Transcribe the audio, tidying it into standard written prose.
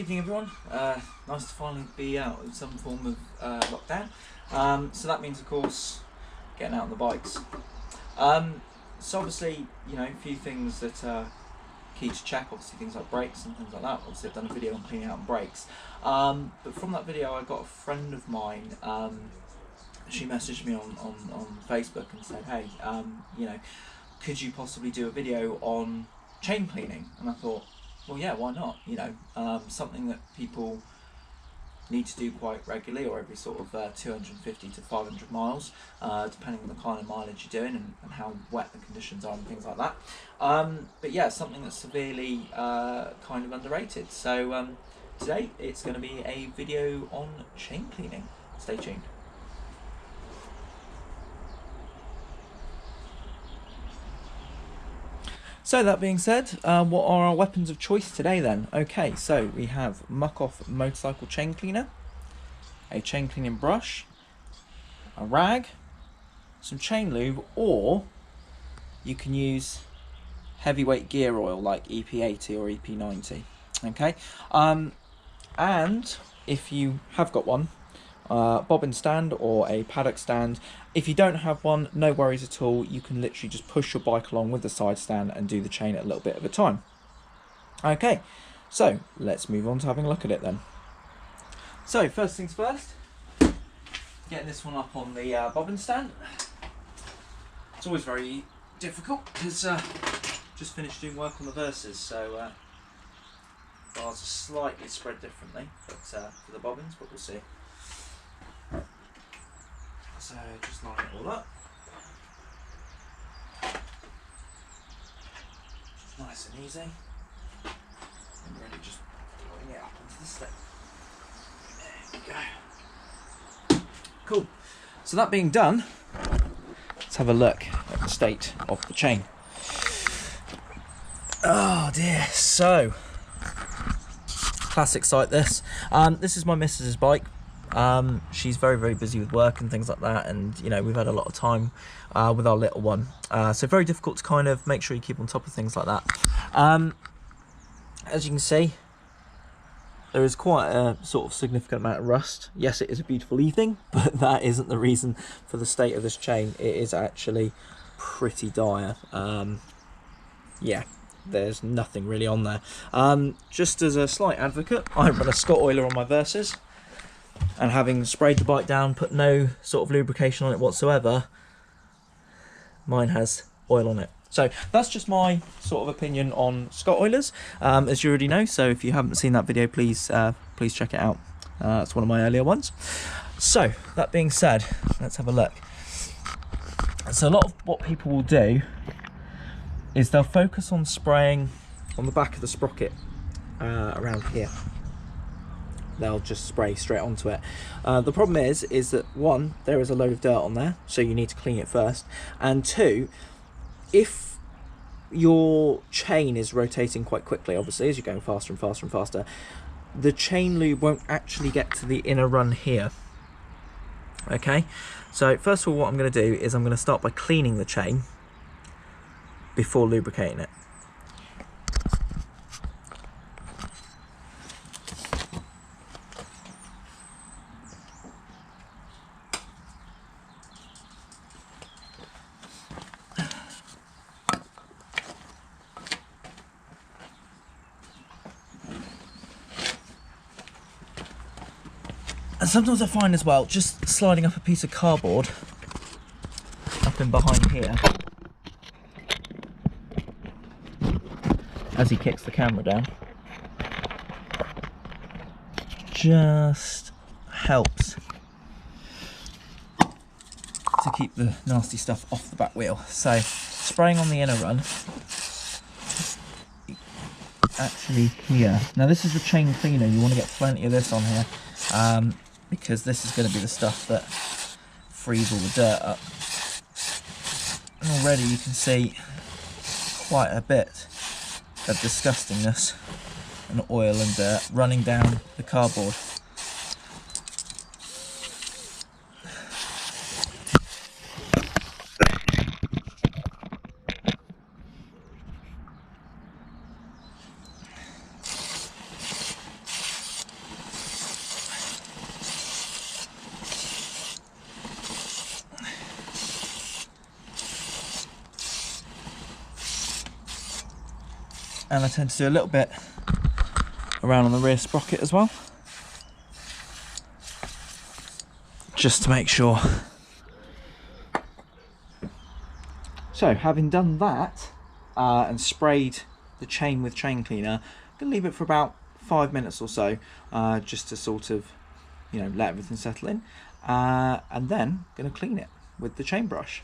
evening everyone, nice to finally be out of some form of lockdown. So that means of course getting out on the bikes. So obviously, you know, a few things that are key to check, obviously things like brakes and things like that. Obviously I've done a video on cleaning out brakes. But from that video I got a friend of mine, she messaged me on Facebook and said, hey, you know, could you possibly do a video on chain cleaning? And I thought, well, yeah, why not? You know, something that people need to do quite regularly, or every sort of 250 to 500 miles, depending on the kind of mileage you're doing and how wet the conditions are and things like that. But yeah, something that's severely kind of underrated. So today it's going to be a video on chain cleaning. Stay tuned. So that being said, what are our weapons of choice today then? Okay, so we have Muck Off motorcycle chain cleaner, a chain cleaning brush, a rag, some chain lube, or you can use heavyweight gear oil like EP80 or EP90. Okay, and if you have got one, bobbin stand or a paddock stand. If you don't have one, no worries at all. You can literally just push your bike along with the side stand and do the chain at a little bit of a time. Okay, so let's move on to having a look at it then. So first things first, getting this one up on the bobbin stand. It's always very difficult because just finished doing work on the Versas, so bars are slightly spread differently, but for the bobbins, but we'll see. So just line it all up. Just nice and easy. And really just putting it up onto the step. There we go. Cool. So that being done, let's have a look at the state of the chain. Oh dear. So classic site this. This is my missus's bike. She's very busy with work and things like that, and you know, we've had a lot of time with our little one, so very difficult to kind of make sure you keep on top of things like that. As you can see, there is quite a sort of significant amount of rust. Yes, it is a beautiful evening, but that isn't the reason for the state of this chain. It is actually pretty dire. Yeah, there's nothing really on there. Just as a slight advocate, I run a Scott oiler on my Versas, and having sprayed the bike down, put no sort of lubrication on it whatsoever, mine has oil on it. So that's just my sort of opinion on Scott oilers, as you already know. So if you haven't seen that video, please please check it out. It's one of my earlier ones. So that being said, let's have a look. So a lot of what people will do is they'll focus on spraying on the back of the sprocket around here. They'll just spray straight onto it. The problem is that one, there is a load of dirt on there, so you need to clean it first, and two, if your chain is rotating quite quickly, obviously as you're going faster and faster and faster, the chain lube won't actually get to the inner run here. Okay, so first of all, what I'm going to do is I'm going to start by cleaning the chain before lubricating it. And sometimes I find as well, just sliding up a piece of cardboard up in behind here, as he kicks the camera down, just helps to keep the nasty stuff off the back wheel. So spraying on the inner run, actually here. Now this is the chain cleaner, you want to get plenty of this on here, because this is going to be the stuff that frees all the dirt up. And already you can see quite a bit of disgustingness and oil and dirt running down the cardboard. and I tend to do a little bit around on the rear sprocket as well, just to make sure. So having done that and sprayed the chain with chain cleaner, I'm going to leave it for about 5 minutes or so, just to sort of, you know, let everything settle in, and then going to clean it with the chain brush.